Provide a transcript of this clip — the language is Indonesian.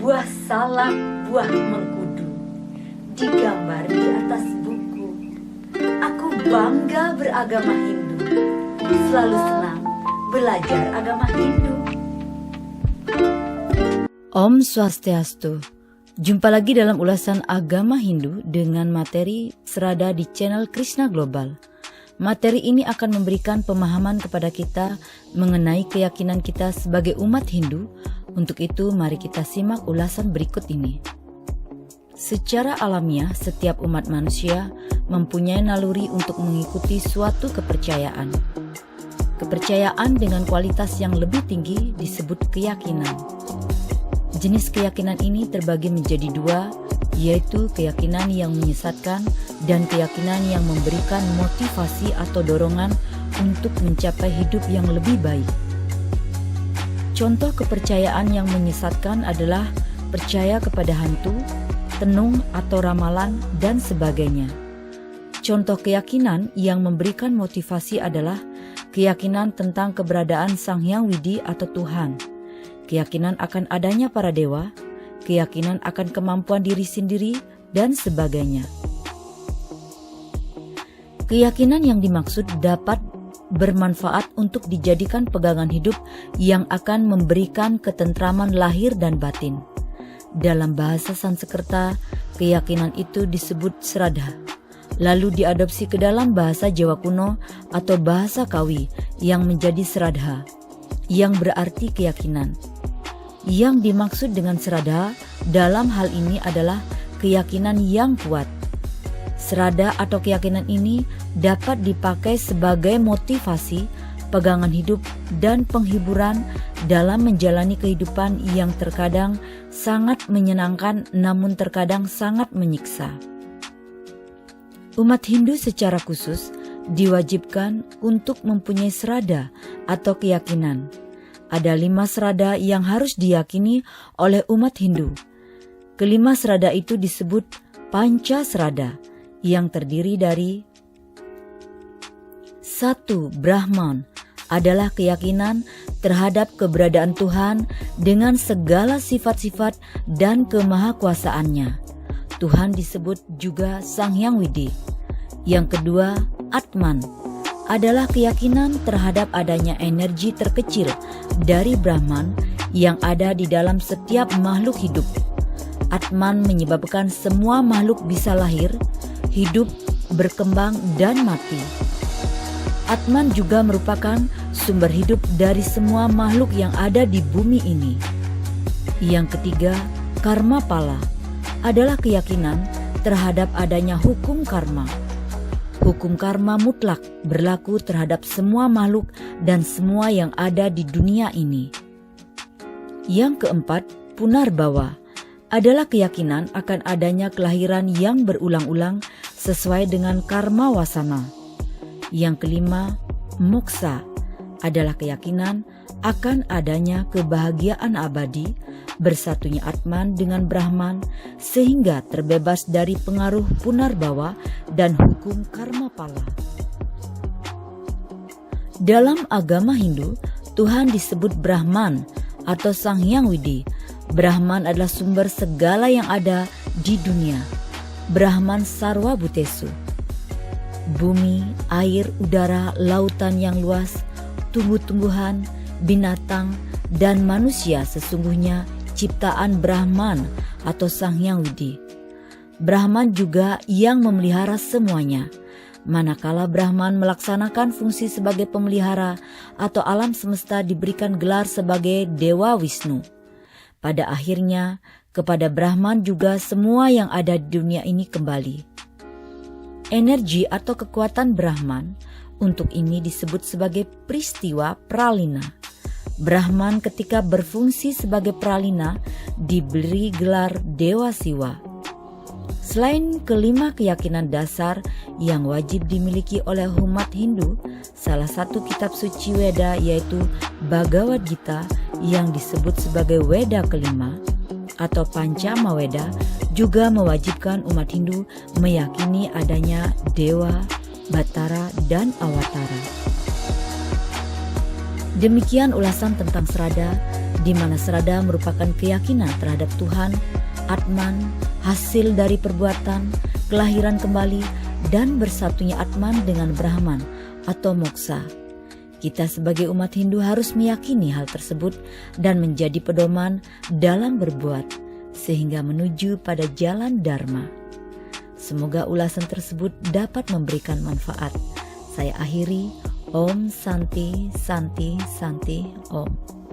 Buah salak, buah mengkudu, digambar di atas buku. Aku bangga beragama Hindu, selalu senang belajar agama Hindu. Om Swastiastu. Jumpa lagi dalam ulasan agama Hindu dengan materi serada di channel Krishna Global. Materi ini akan memberikan pemahaman kepada kita mengenai keyakinan kita sebagai umat Hindu. Untuk itu, mari kita simak ulasan berikut ini. Secara alamiah, setiap umat manusia mempunyai naluri untuk mengikuti suatu kepercayaan. Kepercayaan dengan kualitas yang lebih tinggi disebut keyakinan. Jenis keyakinan ini terbagi menjadi dua, yaitu keyakinan yang menyesatkan dan keyakinan yang memberikan motivasi atau dorongan untuk mencapai hidup yang lebih baik. Contoh kepercayaan yang menyesatkan adalah percaya kepada hantu, tenung atau ramalan, dan sebagainya. Contoh keyakinan yang memberikan motivasi adalah keyakinan tentang keberadaan Sang Hyang Widi atau Tuhan, keyakinan akan adanya para dewa, keyakinan akan kemampuan diri sendiri, dan sebagainya. Keyakinan yang dimaksud dapat bermanfaat untuk dijadikan pegangan hidup yang akan memberikan ketentraman lahir dan batin. Dalam bahasa Sanskerta, keyakinan itu disebut Sraddha, lalu diadopsi ke dalam bahasa Jawa kuno atau bahasa Kawi yang menjadi Sraddha, yang berarti keyakinan. Yang dimaksud dengan Sraddha dalam hal ini adalah keyakinan yang kuat. Sraddha atau keyakinan ini dapat dipakai sebagai motivasi, pegangan hidup, dan penghiburan dalam menjalani kehidupan yang terkadang sangat menyenangkan namun terkadang sangat menyiksa. Umat Hindu secara khusus diwajibkan untuk mempunyai Sraddha atau keyakinan. Ada 5 Sraddha yang harus diyakini oleh umat Hindu. Kelima Sraddha itu disebut Panca Sraddha, yang terdiri dari 1. Brahman adalah keyakinan terhadap keberadaan Tuhan dengan segala sifat-sifat dan kemahakuasaannya. Tuhan disebut juga Sang Hyang Widi. Yang kedua, Atman adalah keyakinan terhadap adanya energi terkecil dari Brahman yang ada di dalam setiap makhluk hidup. Atman menyebabkan semua makhluk bisa lahir, hidup, berkembang, dan mati. Atman juga merupakan sumber hidup dari semua makhluk yang ada di bumi ini. Yang ketiga, Karma Pala adalah keyakinan terhadap adanya hukum karma. Hukum karma mutlak berlaku terhadap semua makhluk dan semua yang ada di dunia ini. Yang keempat, Punarbawa adalah keyakinan akan adanya kelahiran yang berulang-ulang sesuai dengan karma wasana. Yang kelima, Moksa adalah keyakinan akan adanya kebahagiaan abadi, bersatunya Atman dengan Brahman sehingga terbebas dari pengaruh Punarbawa dan hukum karma pala. Dalam agama Hindu, Tuhan disebut Brahman atau Sang Hyang Widi. Brahman adalah sumber segala yang ada di dunia. Brahman Sarwa Bhutesu. Bumi, air, udara, lautan yang luas, tumbuh-tumbuhan, binatang, dan manusia sesungguhnya ciptaan Brahman atau Sang Hyang Widi. Brahman juga yang memelihara semuanya. Manakala Brahman melaksanakan fungsi sebagai pemelihara atau alam semesta diberikan gelar sebagai Dewa Wisnu. Pada akhirnya, kepada Brahman juga semua yang ada di dunia ini kembali. Energi atau kekuatan Brahman untuk ini disebut sebagai peristiwa pralina. Brahman ketika berfungsi sebagai pralina diberi gelar Dewa Siwa. Selain kelima keyakinan dasar yang wajib dimiliki oleh umat Hindu, salah satu kitab suci Weda yaitu Bhagavad Gita yang disebut sebagai Weda kelima atau Pancama Weda juga mewajibkan umat Hindu meyakini adanya Dewa, Batara, dan Awatara. Demikian ulasan tentang Sraddha di mana Sraddha merupakan keyakinan terhadap Tuhan, Atman, hasil dari perbuatan, kelahiran kembali, dan bersatunya Atman dengan Brahman atau moksa. Kita sebagai umat Hindu harus meyakini hal tersebut dan menjadi pedoman dalam berbuat, sehingga menuju pada jalan Dharma. Semoga ulasan tersebut dapat memberikan manfaat. Saya akhiri, Om Santi Santi Santi Om.